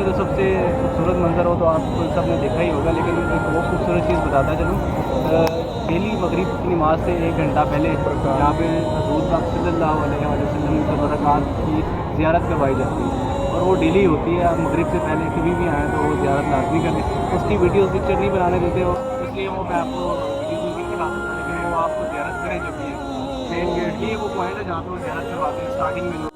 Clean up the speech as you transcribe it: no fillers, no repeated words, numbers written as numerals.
जो सबसे खूबसूरत मंज़र हो तो आप सबने देखा ही होगा, लेकिन एक बहुत खूबसूरत चीज़ बताता चलूँ। डेली मगरिब की नमाज से 1 घंटा पहले यहाँ पे हज़ूर पाक सल्लल्लाहु अलैहि वसल्लम की बरक़ात की ज़ियारत करवाई जाती है, और वो डेली होती है। आप मगरिब से पहले कभी भी आएँ तो वो ज़ियारत लाज़मी करें। उसकी वीडियोज़ पिक्चर नहीं बनाने देते हो, इसलिए वो मैं आपको वीडियोज़ उनकी दिखा सकता हूँ, लेकिन वो आपको ज़ियारत करें जब भी है। मेन गेट ही वो पॉइंट है जहाँ पे वो ज़ियारत करवाते हैं स्टार्टिंग में।